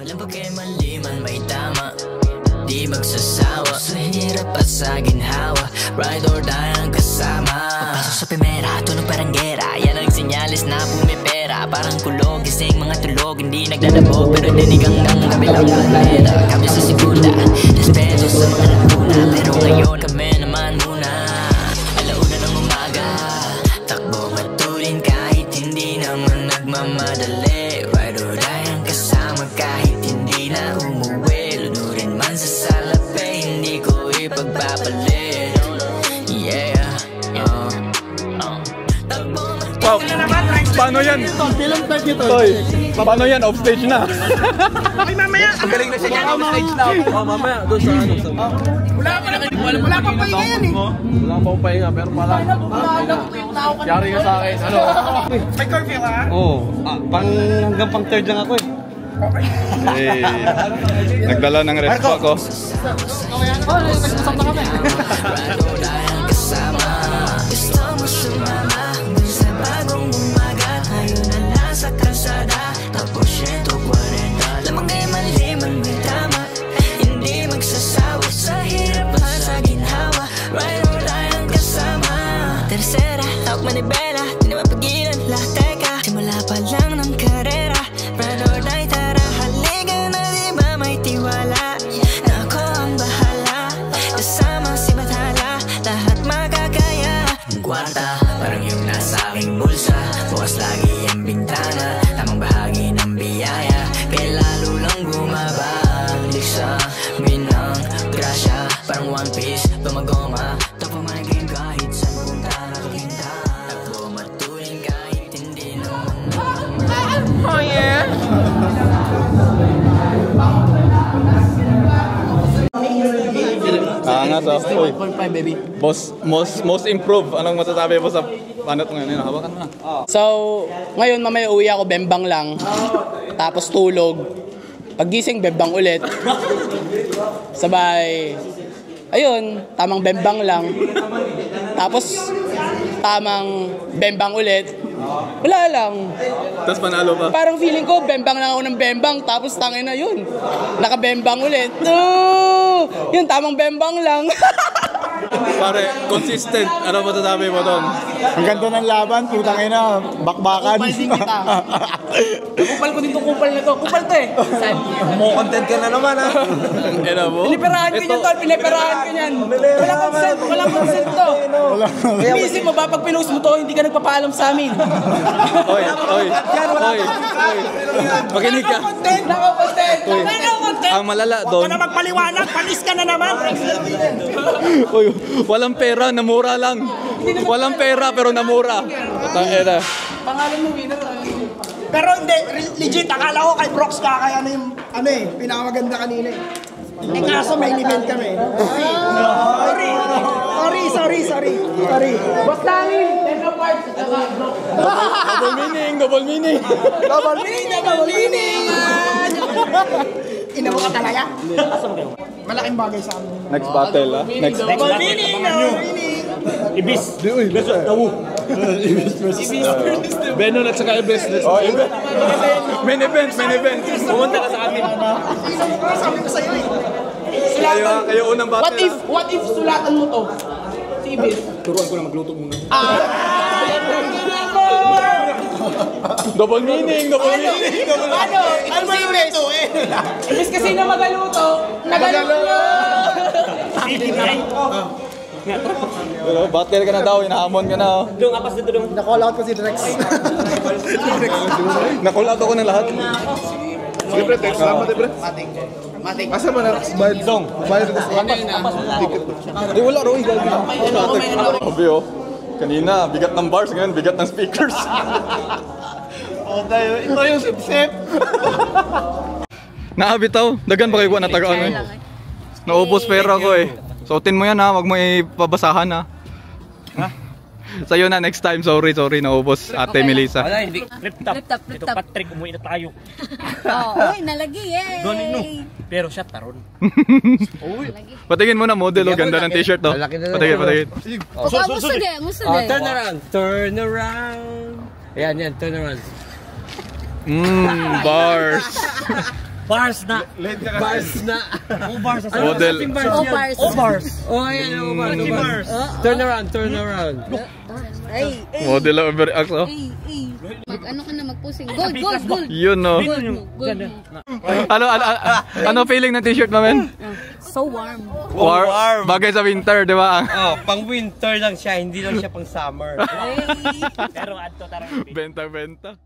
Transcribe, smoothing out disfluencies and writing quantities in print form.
Alam pa kayo maliman may tama, di magsasawa sa hirap at sa ginhawa. Ride or die ang kasama. Papasok sa primera, tunog parang gera. Yan ang sinyalis na pumipera. Parang kulog, gising mga tulog. Hindi naglalabog pero dinigang ng kabilang planeta. Kami sa segunda, respeto sa mga nagtuna. Pero ngayon kami naman muna. Alauna ng umaga, takbo matulin kahit hindi naman nagmamadali. Ride or die ang kasama kahit hindi na umuwi. Lunurin man sa salape, hindi ko ipagpapalit. Yeah, wow, paano yan? Toy, paano yan? Off stage na. Ay, mamaya! Ang galing na siya yan, off stage na. Mamaya, doon sa ano. Wala pang pahinga yan eh. Wala pang pahinga, pero pala. Yari ka sa akin. Ano? May curfew ka? Oo. Hanggang pang third lang ako eh. Hey, nagdala ng ref pa ako. Tercera, hawak manibela, di na mapagilan lahat. Teka, simula pa lang ng karera. Ride or die, tara, halika na, di ba may tiwala na ako ang bahala, kasama si Bathala, lahat makakaya. Kwarta, parang yung nasa aking bulsa, bukas lagi ang bintana, tamang bahagi ng biyaya, kaya lalo lang bumabalik sa minang grasya. Parang One Piece, tumagoma, top of my game kahit saan punta nakakinta. Takbo matulin kahit hindi naman. Oh yeah! Angas oh. Uy. Most improved. Anong masasabi mo sa ano ito ngayon? Hawakan mo na. So, ngayon mamaya uwi ako, bembang lang. Tapos tulog. Paggising, bembang ulit. Sabay, ayun, tamang bembang lang. Tapos, tamang bembang ulit. Wala lang. Tapos panalo pa. Parang feeling ko, bembang lang ako ng bembang. Tapos tangin na yun. Nakabembang ulit. Yun, tamang bembang lang. Pare, consistent. Ano masasabi mo doon? Ang ganda ng laban, putang ina, bakbakan. Kupal din kita. Kupal ko dito, kupal na to. Kupal to eh. Mo content ka na naman ha. Ano mo? Piniperahan ko niyan tol, piniperahan ko niyan. Walang consent to. Isip mo ba, pag pinost mo to, hindi ka nagpapaalam sa amin. Oy. Makinig ka. Nakakontent. Ang malala doon. Huwag ka na magpaliwanag, panis ka na naman. Uy, walang pera, namura lang. Walang pera pero namura. Tangina. Pangalan mo, winner. Pero hindi, legit, akala ko kay Brox kakaya na yung, pinakamaganda kanina eh. Eh kaso may event kami. Sorry. Boss Danny, Tenno Parts. Double meaning. Ina mo ka talaga? Malaking bagay sa amin. Next battle ah. Next. Double meaning. Ibis. Uy, tawo. Ibis. Benon at saka Ibis. Oh, main event. Pumunta ka sa amin. Sabi ko sa'yo eh. Kayo unang battle. What if sulatan mo to? Si Ibis. Turuan ko na magluto muna. Double meaning. Ano ba yung reto eh? Ibis kasi na magaluto. Battle ka na daw, inahamon ka na. Doon, apas dito doon. Na-call out ko si Drex. Na-call out ako ng lahat. Sige pre, text salamat eh pre. Matik. Asa man na bayad dong? Bayad ko sa ticket. Di wala Roy, gagi. Sabi oh. Kanina, bigat ng bars, ngayon bigat ng speakers. Ito yung sip-sip. Naabitaw, dagan pa kayo na tagaan eh. Naubos pera ko eh. Suotin mo yan ha, wag mo ipabasahan ha. Sa'yo na next time, sorry, naubos Ate Melissa. Wala, hindi. Flip top. Ito Patrick, umuwi na tayo. Uy, nalagi eh. Pero siya taron. Patingin mo na model, oh, ganda ng t-shirt to. Patingin. Gusto din. Turn around. Ayan, turn around. Bars. Bars na. Bars na. Oh, bars. Model. Oh, bars. Oh, bars. Oh, ayan. Oh, bars. Turn around. Ay, Model ang overreact, oh. Mag-ano ka na, mag-pusing. Gold. Yun, no. Gold. Ano feeling ng t-shirt mo, men? So warm. Warm. Bagay sa winter, di ba? Oh, pang winter lang siya, hindi lang siya pang summer. Ay. Pero adto tarang Benta.